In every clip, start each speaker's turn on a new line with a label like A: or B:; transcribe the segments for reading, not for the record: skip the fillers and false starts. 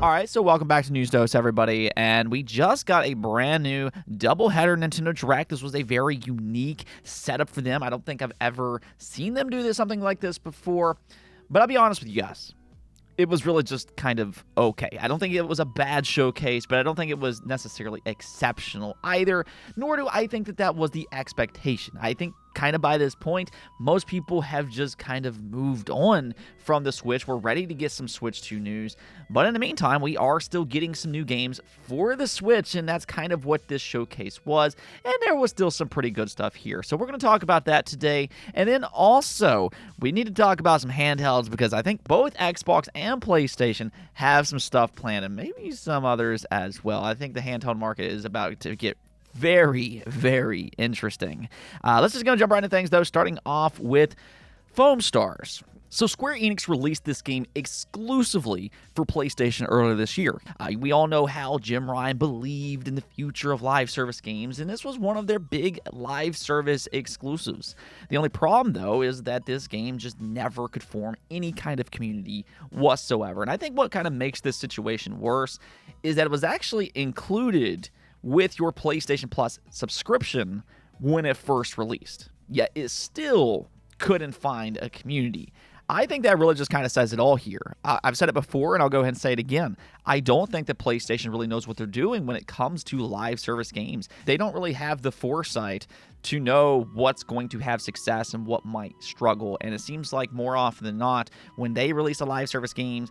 A: All right, so welcome back to News Dose, everybody, and we just got a brand new doubleheader Nintendo Direct. This was a very unique setup for them. I don't think I've ever seen them do something like this before, but I'll be honest with you guys. It was really just kind of okay. I don't think it was a bad showcase, but I don't think it was necessarily exceptional either, nor do I think that that was the expectation. I think kind of by this point, most people have just kind of moved on from the Switch. We're ready to get some Switch 2 news, but in the meantime, we are still getting some new games for the Switch, and that's kind of what this showcase was, and there was still some pretty good stuff here. So we're going to talk about that today, and then also, we need to talk about some handhelds, because I think both Xbox and PlayStation have some stuff planned, and maybe some others as well. I think the handheld market is about to get very, very interesting. Let's just go jump right into things, though, starting off with Foamstars. So Square Enix released this game exclusively for PlayStation earlier this year. We all know how Jim Ryan believed in the future of live service games, and this was one of their big live service exclusives. The only problem, though, is that this game just never could form any kind of community whatsoever. And I think what kind of makes this situation worse is that it was actually included with your PlayStation Plus subscription when it first released, yet it still couldn't find a community. I think that really just kind of says it all here. I've said it before, and I'll go ahead and say it again. I don't think that PlayStation really knows what they're doing when it comes to live service games. They don't really have the foresight to know what's going to have success and what might struggle, and it seems like more often than not, when they release a live service game,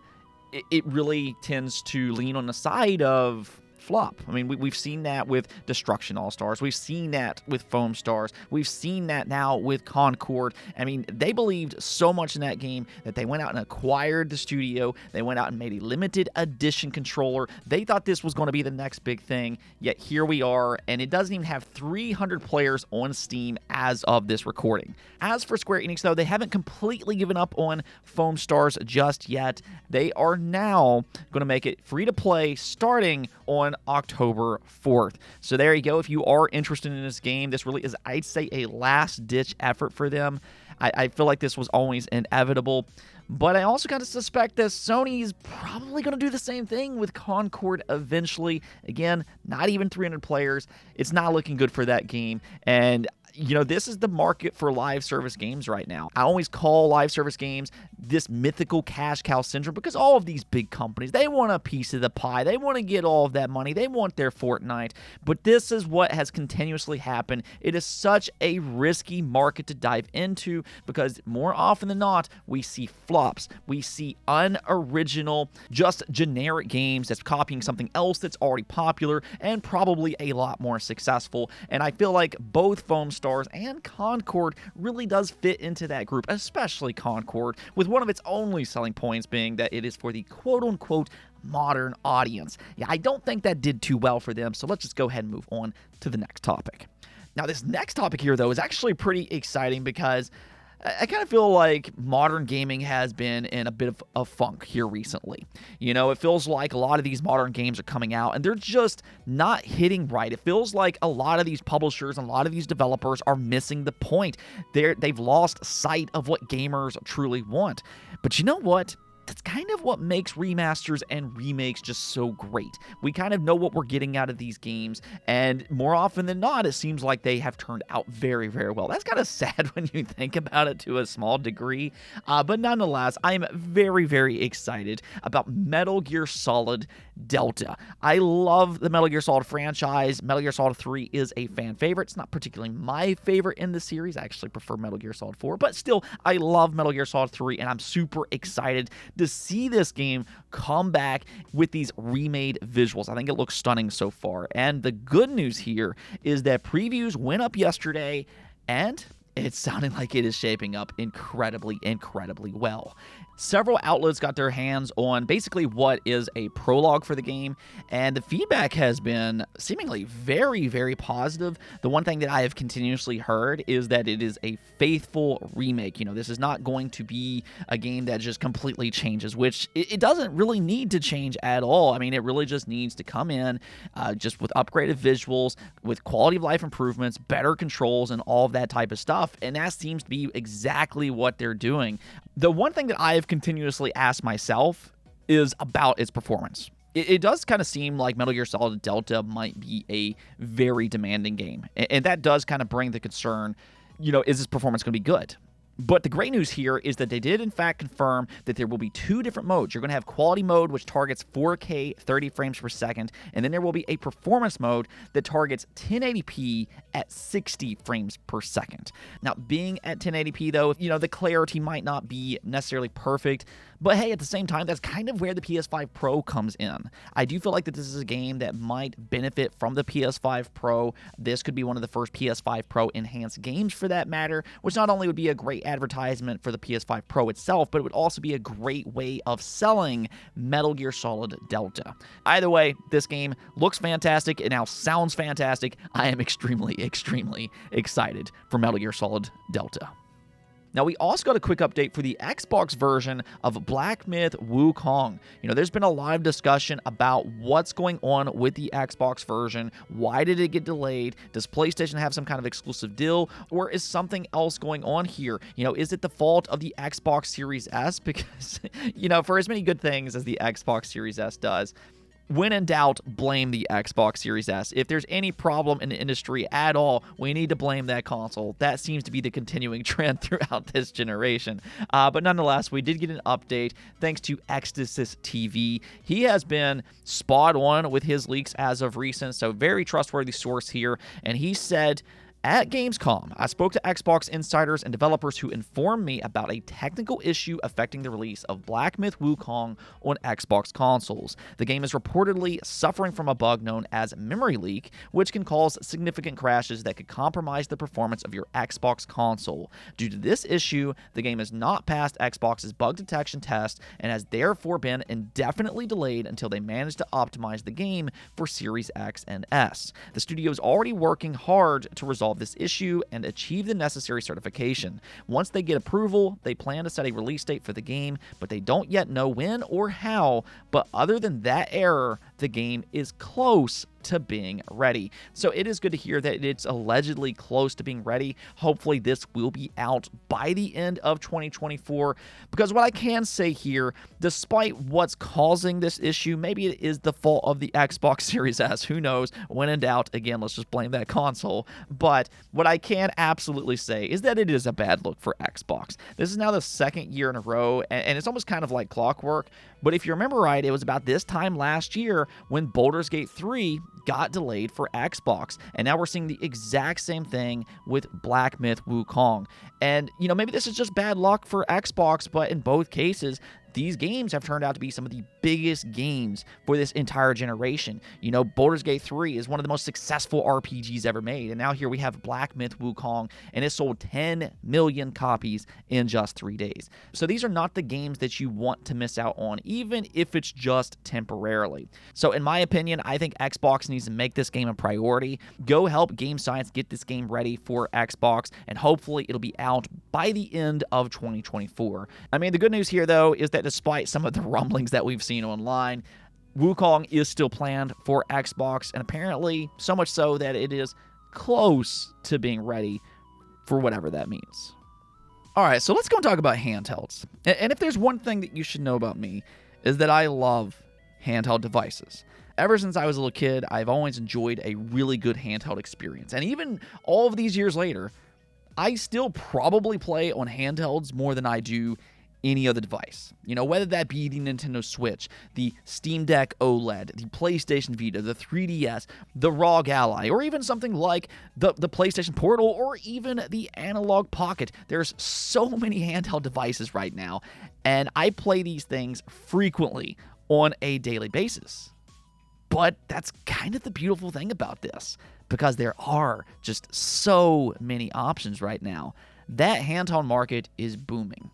A: it really tends to lean on the side of flop. I mean, we've seen that with Destruction All-Stars. We've seen that with Foamstars. We've seen that now with Concord. I mean, they believed so much in that game that they went out and acquired the studio. They went out and made a limited edition controller. They thought this was going to be the next big thing, yet here we are, and it doesn't even have 300 players on Steam as of this recording. As for Square Enix, though, they haven't completely given up on Foamstars just yet. They are now going to make it free to play starting on October 4th. So there you go. If you are interested in this game, this really is, I'd say, a last-ditch effort for them. I feel like this was always inevitable, but I also kind of suspect that Sony's probably going to do the same thing with Concord eventually. Again, not even 300 players. It's not looking good for that game, and you know, this is the market for live service games right now. I always call live service games this mythical cash cow syndrome because all of these big companies, they want a piece of the pie. They want to get all of that money. They want their Fortnite. But this is what has continuously happened. It is such a risky market to dive into because more often than not, we see flops. We see unoriginal, just generic games that's copying something else that's already popular and probably a lot more successful. And I feel like both Foamstars and Concord really does fit into that group, especially Concord, with one of its only selling points being that it is for the quote-unquote modern audience. Yeah, I don't think that did too well for them, so let's just go ahead and move on to the next topic. Now, this next topic here, though, is actually pretty exciting because I kind of feel like modern gaming has been in a bit of a funk here recently. You know, it feels like a lot of these modern games are coming out and they're just not hitting right. It feels like a lot of these publishers and a lot of these developers are missing the point. They've lost sight of what gamers truly want. But you know what? That's kind of what makes remasters and remakes just so great. We kind of know what we're getting out of these games, and more often than not, it seems like they have turned out very, very well. That's kind of sad when you think about it to a small degree, but nonetheless, I am very, very excited about Metal Gear Solid Delta. I love the Metal Gear Solid franchise. Metal Gear Solid 3 is a fan favorite. It's not particularly my favorite in the series. I actually prefer Metal Gear Solid 4, but still, I love Metal Gear Solid 3, and I'm super excited to see this game come back with these remade visuals. I think it looks stunning so far. And the good news here is that previews went up yesterday, and it's sounding like it is shaping up incredibly, incredibly well. Several outlets got their hands on basically what is a prologue for the game, and the feedback has been seemingly very, very positive. The one thing that I have continuously heard is that it is a faithful remake. You know, this is not going to be a game that just completely changes, which it doesn't really need to change at all. I mean, it really just needs to come in just with upgraded visuals, with quality of life improvements, better controls, and all of that type of stuff, and that seems to be exactly what they're doing. The one thing that I have continuously asked myself is about its performance. it does kind of seem like Metal Gear Solid Delta might be a very demanding game. And that does kind of bring the concern, is this performance going to be good? But the great news here is that they did, in fact, confirm that there will be 2 different modes. You're going to have quality mode, which targets 4K 30 frames per second, and then there will be a performance mode that targets 1080p at 60 frames per second. Now, being at 1080p, though, the clarity might not be necessarily perfect, but hey, at the same time, that's kind of where the PS5 Pro comes in. I do feel like that this is a game that might benefit from the PS5 Pro. This could be one of the first PS5 Pro enhanced games for that matter, which not only would be a great advertisement for the PS5 Pro itself, but it would also be a great way of selling Metal Gear Solid Delta. Either way, this game looks fantastic. It now sounds fantastic. I am extremely, extremely excited for Metal Gear Solid Delta. Now, we also got a quick update for the Xbox version of Black Myth Wukong. There's been a lot of discussion about what's going on with the Xbox version. Why did it get delayed? Does PlayStation have some kind of exclusive deal? Or is something else going on here? Is it the fault of the Xbox Series S? Because, for as many good things as the Xbox Series S does, when in doubt, blame the Xbox Series S. If there's any problem in the industry at all, we need to blame that console. That seems to be the continuing trend throughout this generation. But nonetheless, we did get an update thanks to Ecstasis TV. He has been spot on with his leaks as of recent, so very trustworthy source here. And he said, at Gamescom, I spoke to Xbox insiders and developers who informed me about a technical issue affecting the release of Black Myth Wukong on Xbox consoles. The game is reportedly suffering from a bug known as memory leak, which can cause significant crashes that could compromise the performance of your Xbox console. Due to this issue, the game has not passed Xbox's bug detection test and has therefore been indefinitely delayed until they manage to optimize the game for Series X and S. The studio is already working hard to resolve this issue and achieve the necessary certification. Once they get approval, they plan to set a release date for the game, but they don't yet know when or how. But other than that error, the game is close to being ready. So it is good to hear that it's allegedly close to being ready. Hopefully this will be out by the end of 2024, because what I can say here, despite what's causing this issue, maybe it is the fault of the Xbox Series S. Who knows? When in doubt, again, let's just blame that console. But what I can absolutely say is that it is a bad look for Xbox. This is now the 2nd year in a row, and it's almost kind of like clockwork. But if you remember right, it was about this time last year when Baldur's Gate 3 got delayed for Xbox. And now we're seeing the exact same thing with Black Myth Wukong. And, maybe this is just bad luck for Xbox, but in both cases, these games have turned out to be some of the biggest games for this entire generation. Baldur's Gate 3 is one of the most successful RPGs ever made, and now here we have Black Myth Wukong, and it sold 10 million copies in just 3 days. So these are not the games that you want to miss out on, even if it's just temporarily. So in my opinion, I think Xbox needs to make this game a priority. Go help Game Science get this game ready for Xbox, and hopefully it'll be out by the end of 2024. The good news here, though, is that despite some of the rumblings that we've seen online, Wukong is still planned for Xbox, and apparently so much so that it is close to being ready for whatever that means. All right, so let's go and talk about handhelds. And if there's one thing that you should know about me, is that I love handheld devices. Ever since I was a little kid, I've always enjoyed a really good handheld experience. And even all of these years later, I still probably play on handhelds more than I do any other device. Whether that be the Nintendo Switch, the Steam Deck OLED, the PlayStation Vita, the 3DS, the ROG Ally, or even something like the PlayStation Portal, or even the Analog Pocket. There's so many handheld devices right now, and I play these things frequently on a daily basis. But that's kind of the beautiful thing about this, because there are just so many options right now. That handheld market is booming.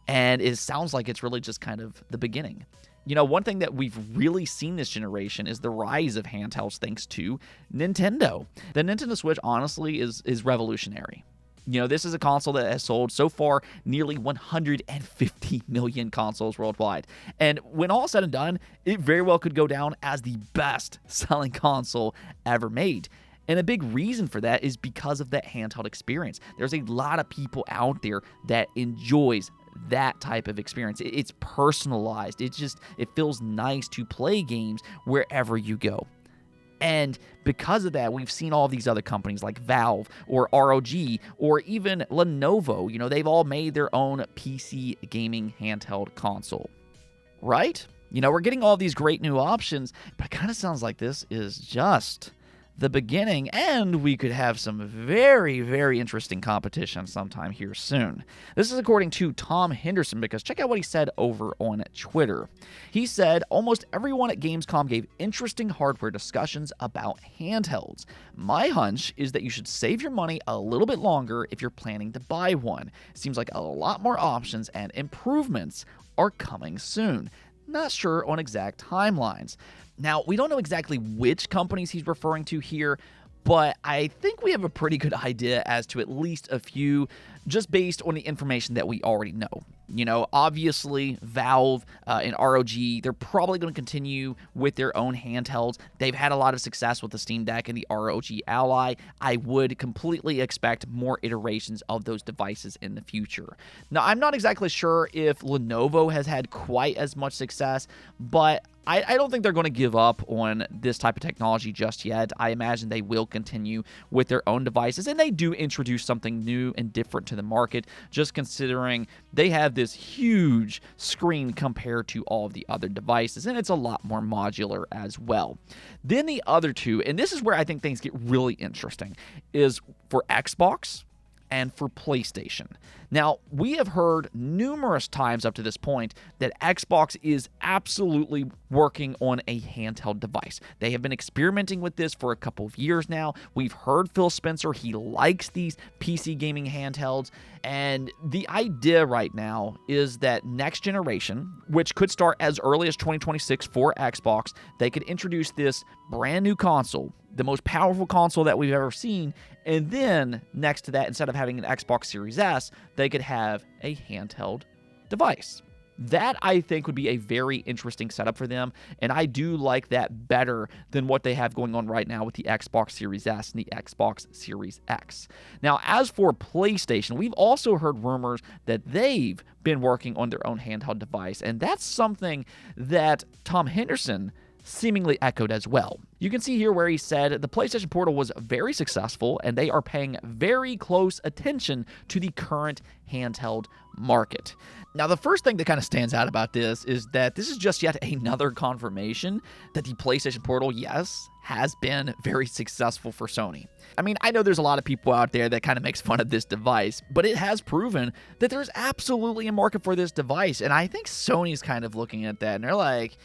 A: And it sounds like it's really just kind of the beginning. One thing that we've really seen this generation is the rise of handhelds thanks to Nintendo. The Nintendo Switch, honestly, is revolutionary. This is a console that has sold so far nearly 150 million consoles worldwide. And when all said and done, it very well could go down as the best-selling console ever made. And a big reason for that is because of that handheld experience. There's a lot of people out there that enjoys that type of experience. It's personalized. It feels nice to play games wherever you go. And because of that, we've seen all these other companies like Valve or ROG or even Lenovo. They've all made their own PC gaming handheld console, right? We're getting all these great new options, but it kind of sounds like this is just the beginning, and we could have some very, very interesting competition sometime here soon. This is according to Tom Henderson, because check out what he said over on Twitter. He said, almost everyone at Gamescom gave interesting hardware discussions about handhelds. My hunch is that you should save your money a little bit longer if you're planning to buy one. Seems like a lot more options and improvements are coming soon. Not sure on exact timelines. Now, we don't know exactly which companies he's referring to here, but I think we have a pretty good idea as to at least a few, just based on the information that we already know. Obviously, Valve and ROG, they're probably going to continue with their own handhelds. They've had a lot of success with the Steam Deck and the ROG Ally. I would completely expect more iterations of those devices in the future. Now, I'm not exactly sure if Lenovo has had quite as much success, but I don't think they're going to give up on this type of technology just yet. I imagine they will continue with their own devices, and they do introduce something new and different to the market, just considering they have this huge screen compared to all of the other devices, and it's a lot more modular as well. Then the other two, and this is where I think things get really interesting, is for Xbox and for PlayStation. Now, we have heard numerous times up to this point that Xbox is absolutely working on a handheld device. They have been experimenting with this for a couple of years now. We've heard Phil Spencer, he likes these PC gaming handhelds, and the idea right now is that next generation, which could start as early as 2026 for Xbox, they could introduce this brand new console, the most powerful console that we've ever seen, and then next to that, instead of having an Xbox Series S, they could have a handheld device. That, I think, would be a very interesting setup for them, and I do like that better than what they have going on right now with the Xbox Series S and the Xbox Series X. Now, as for PlayStation, we've also heard rumors that they've been working on their own handheld device, and that's something that Tom Henderson seemingly echoed as well. You can see here where he said the PlayStation Portal was very successful and they are paying very close attention to the current handheld market. Now, the first thing that kind of stands out about this is that this is just yet another confirmation that the PlayStation Portal, yes, has been very successful for Sony. I mean, I know there's a lot of people out there that kind of makes fun of this device, but it has proven that there's absolutely a market for this device, and I think Sony's kind of looking at that and they're like,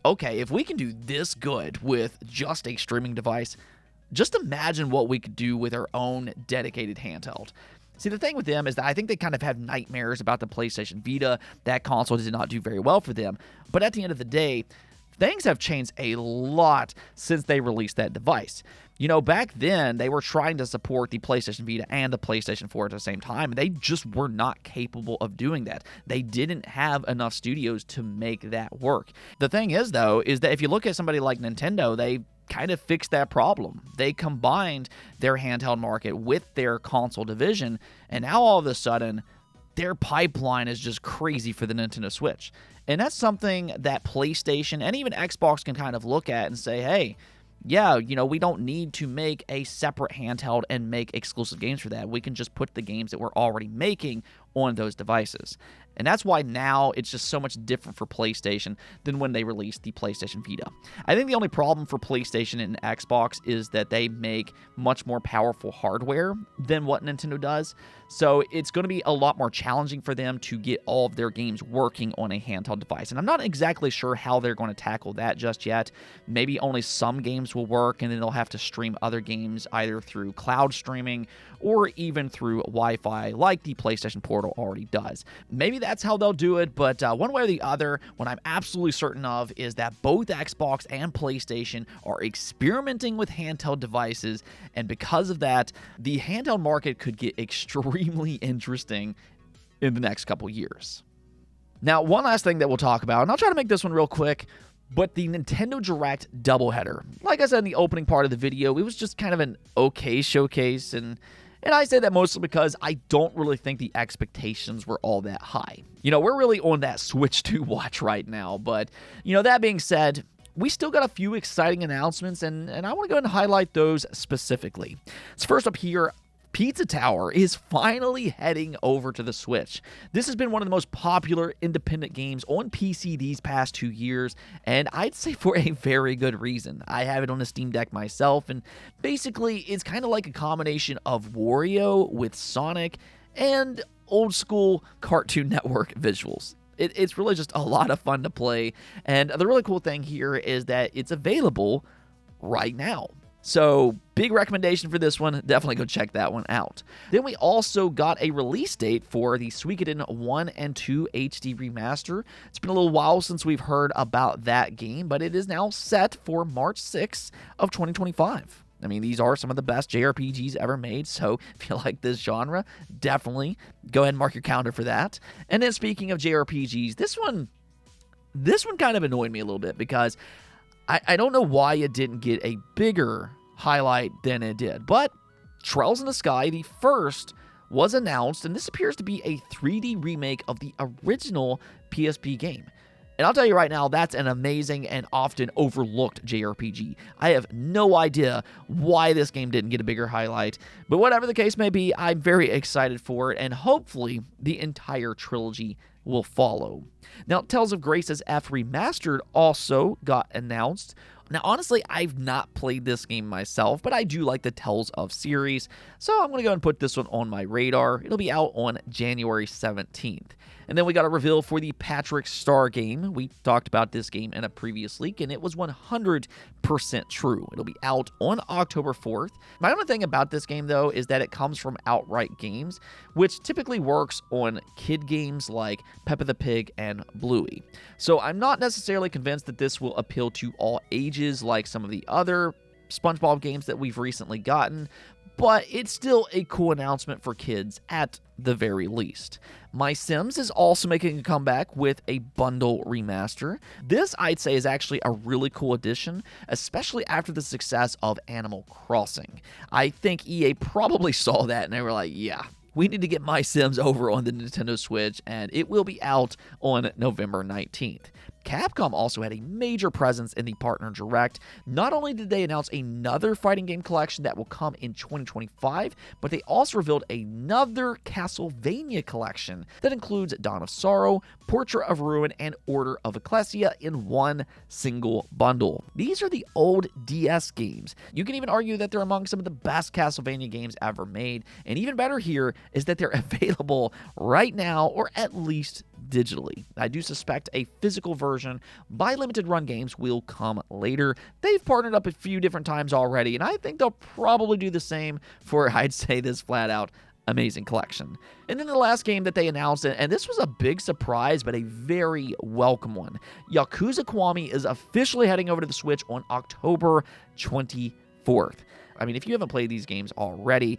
A: okay, if we can do this good with just a streaming device, just imagine what we could do with our own dedicated handheld. See, the thing with them is that I think they kind of have nightmares about the PlayStation Vita. That console did not do very well for them. But at the end of the day, things have changed a lot since they released that device. Back then, they were trying to support the PlayStation Vita and the PlayStation 4 at the same time, and they just were not capable of doing that. They didn't have enough studios to make that work. The thing is, though, is that if you look at somebody like Nintendo, they kind of fixed that problem. They combined their handheld market with their console division, and now all of a sudden, their pipeline is just crazy for the Nintendo Switch. And that's something that PlayStation and even Xbox can kind of look at and say, hey, yeah, we don't need to make a separate handheld and make exclusive games for that. We can just put the games that we're already making on those devices. And that's why now it's just so much different for PlayStation than when they released the PlayStation Vita. I think the only problem for PlayStation and Xbox is that they make much more powerful hardware than what Nintendo does. So it's going to be a lot more challenging for them to get all of their games working on a handheld device. And I'm not exactly sure how they're going to tackle that just yet. Maybe only some games will work, and then they'll have to stream other games either through cloud streaming or even through Wi-Fi like the PlayStation Portal already does. Maybe that's how they'll do it, but one way or the other, what I'm absolutely certain of is that both Xbox and PlayStation are experimenting with handheld devices, and because of that, the handheld market could get extremely interesting in the next couple years. Now, one last thing that we'll talk about, and I'll try to make this one real quick, but the Nintendo Direct doubleheader. Like I said in the opening part of the video, it was just kind of an okay showcase, and And I say that mostly because I don't really think the expectations were all that high. We're really on that Switch 2 watch right now, but, that being said, we still got a few exciting announcements, and I want to go ahead and highlight those specifically. So first up here, Pizza Tower is finally heading over to the Switch. This has been one of the most popular independent games on PC these past 2 years, and I'd say for a very good reason. I have it on a Steam Deck myself, and basically it's kind of like a combination of Wario with Sonic and old school Cartoon Network visuals. It's really just a lot of fun to play, and the really cool thing here is that it's available right now. So, big recommendation for this one. Definitely go check that one out. Then we also got a release date for the Suikoden 1 and 2 HD Remaster. It's been a little while since we've heard about that game, but it is now set for March 6th of 2025. I mean, these are some of the best JRPGs ever made, so if you like this genre, definitely go ahead and mark your calendar for that. And then speaking of JRPGs, this one kind of annoyed me a little bit because I don't know why it didn't get a bigger highlight than it did, but Trails in the Sky, the first, was announced, and this appears to be a 3D remake of the original PSP game. And I'll tell you right now, that's an amazing and often overlooked JRPG. I have no idea why this game didn't get a bigger highlight, but whatever the case may be, I'm very excited for it, and hopefully the entire trilogy will follow. Now, Tales of Grace's F Remastered also got announced. Now, honestly, I've not played this game myself, but I do like the Tales of series, so I'm going to go and put this one on my radar. It'll be out on January 17th. And then we got a reveal for the Patrick Star game. We talked about this game in a previous leak, and it was 100% true. It'll be out on October 4th. My only thing about this game, though, is that it comes from Outright Games, which typically works on kid games like Peppa the Pig and Bluey. So I'm not necessarily convinced that this will appeal to all ages like some of the other SpongeBob games that we've recently gotten, but it's still a cool announcement for kids at the very least. My Sims is also making a comeback with a bundle remaster. This, I'd say, is actually a really cool addition, especially after the success of Animal Crossing. I think EA probably saw that and they were like, yeah, we need to get My Sims over on the Nintendo Switch, and it will be out on November 19th. Capcom also had a major presence in the Partner Direct. Not only did they announce another fighting game collection that will come in 2025, but they also revealed another Castlevania collection that includes Dawn of Sorrow, Portrait of Ruin, and Order of Ecclesia in one single bundle. These are the old DS games. You can even argue that they're among some of the best Castlevania games ever made, and even better here is that they're available right now, or at least digitally. I do suspect a physical version by Limited Run Games will come later. They've partnered up a few different times already, and I think they'll probably do the same for, I'd say, this flat-out amazing collection. And then the last game that they announced, and this was a big surprise, but a very welcome one. Yakuza Kiwami is officially heading over to the Switch on October 24th. I mean, if you haven't played these games already,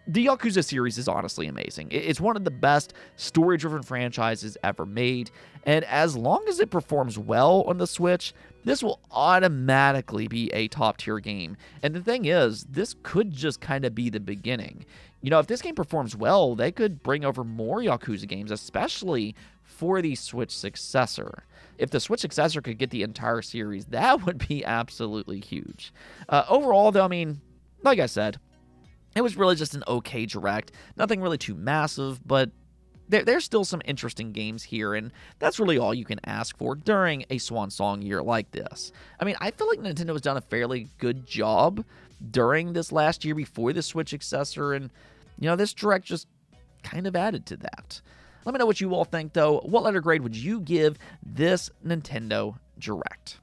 A: the Yakuza series is honestly amazing. It's one of the best story-driven franchises ever made, and as long as it performs well on the Switch, this will automatically be a top-tier game. And the thing is, this could just kind of be the beginning. If this game performs well, they could bring over more Yakuza games, especially for the Switch successor. If the Switch successor could get the entire series, that would be absolutely huge. Overall, though, I mean, like I said, it was really just an okay Direct. Nothing really too massive, but there's still some interesting games here, and that's really all you can ask for during a swan song year like this. I mean, I feel like Nintendo has done a fairly good job during this last year before the Switch successor, and, this Direct just kind of added to that. Let me know what you all think, though. What letter grade would you give this Nintendo Direct?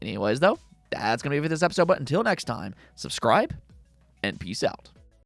A: Anyways, though, that's going to be it for this episode, but until next time, subscribe, and peace out.